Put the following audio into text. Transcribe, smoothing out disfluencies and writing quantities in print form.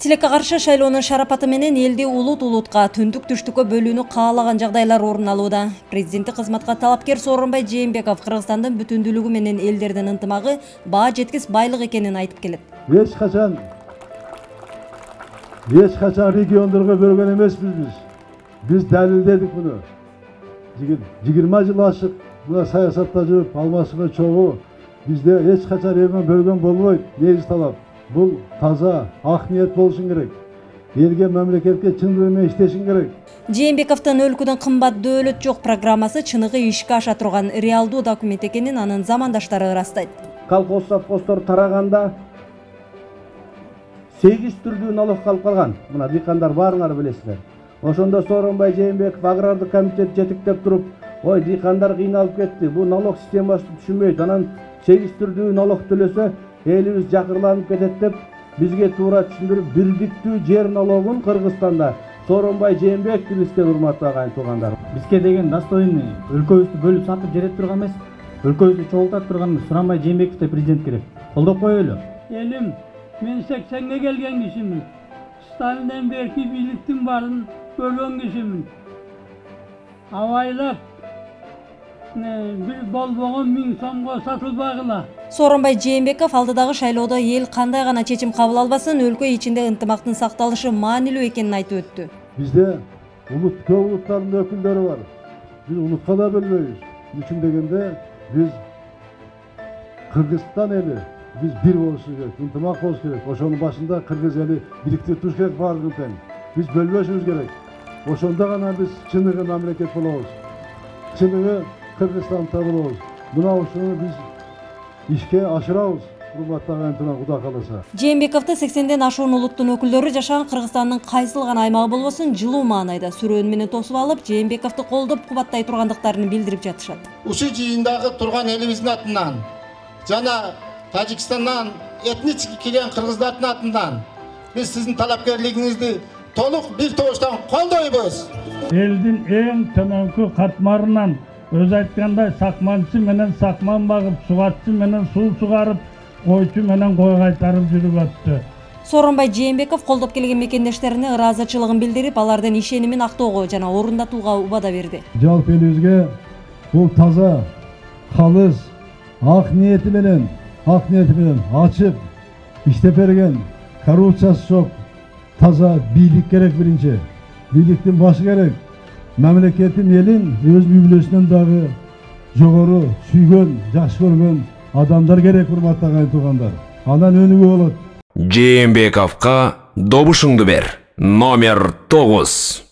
Тилекке каршы шайлоонун шарапаты менен элди улутка түндүк түштүккө бөлүүнү каалаган жагдайлар орун алууда. Президенттик кызматка талапкер Сооронбай Жээнбеков Кыргызстандын бүтүндүүлүгү менен элдердин ынтымагы баа жеткис байлык экенин айтып келет. Эч качан региондорго бөлгөн эмеспиз биз. Биз далилдедик муну. 20 жыл ашык мына саясатта жүрүп, алмашыгы чогуу бизде эч качан регион бөлгөн болбойт. Негизи талап. Бул таза, ак ниет болушун керек. Элге, мамлекетке чындыгы менен иштешин керек. Жээнбековдун өлкөдөн кымбат дөөлөт жок программасы чыныгы ишке аша турган реалдуу документ экенин анын замандаштары ырастайт. Колхоз совхоздор тараганда 8 түрдүү налог калып калган. Мына дыйкандар баарыңар билесиздер. Ошондо Сооронбай Жээнбеков агрардык комитет жетиктеп туруп, ой дыйкандар кыйналып кетти. Бул налог системасын түшүнбөйт. Анан 8 түрдүү налог төлөсө элибиз жакырланып кетет деп бизге туура түшүндүрүп, бирдиктүү жер налогун Кыргызстанда Сооронбай Жээнбеков киргизген, урматтуу агайын туугандар. Бизге деген достойный өлкөбүздү бөлүп сатып жерет турган эмес, өлкөбүздү чогултат турган Сооронбай Жээнбековди президент керек. Колдоп коелу. Элим, мен 80-ге келген кишимин. Сталинден берки бийликтин барын көргөн кишимин. Абайлап бир болбогон 1000 сомго сатылбагыла. Сооронбай Жээнбеков алдыдагы шайлоодо эл кандай гана чечим кабыл албасын, өлкө ичинде ынтымактын сакталышы маанилүү экенин айтып өттү. Бизде көп улуттардын өкүлдөрү бар. Биз улутка да бөлбөйбүз. Үчүн дегенде биз Кыргызстан эли, биз бир болушубуз керек, ынтымак болуш керек. Ошонун башында кыргыз эли бириктирип туруш керек баардыгын тең. Биз бөлбөшүбүз керек. Ошондо гана биз чыныгы мамлекет болобуз. Чыныгы Кыргызстанда болобуз. Мына ушуну биз ишке ашырабыз. Урматтуу агайын, Кудай кааласа. Жээнбековду 80ден ашуун улуттун өкүлдөрү жашаган Кыргызстандын кайсыл гана аймагы болбосун жылуу маанайда сүрөөн менен тосуп алып, Жээнбековду колдоп кубаттай тургандыктарын билдирип жатышат. Ушул жыйындагы турган элибиздин атынан жана Тажикстандан этнически келген кыргыздардын атынан биз сиздин талапкерлигиңизди толук бир табыштан колдойбуз. Элдин эң төмөнкү катмарынан өз айткандай сакманчы менен сакман багып, сугатчы менен суу сугарып, койчу менен кой кайтарып жүрүп өттү. Сооронбай Жээнбеков колдоп келген мекендештерине ыраазычылыгын билдирип, алардын ишенимин актоого жана орундатууга убада берди. Жалпы элибизге бул таза, калыс, ак ниети менен ачып иштеп берген, коррупциясы жок, таза бийлик керек биринчи. Бийликтин башы керек. Мамлекеттин элин өз бүлөсүнөн дагы жогору сүйгөн, жакшы көргөн адамдар керек, урматтуу агайын туугандар. Андан өнүгүү болот. Жээнбековго добушуңду бер. Номер 9.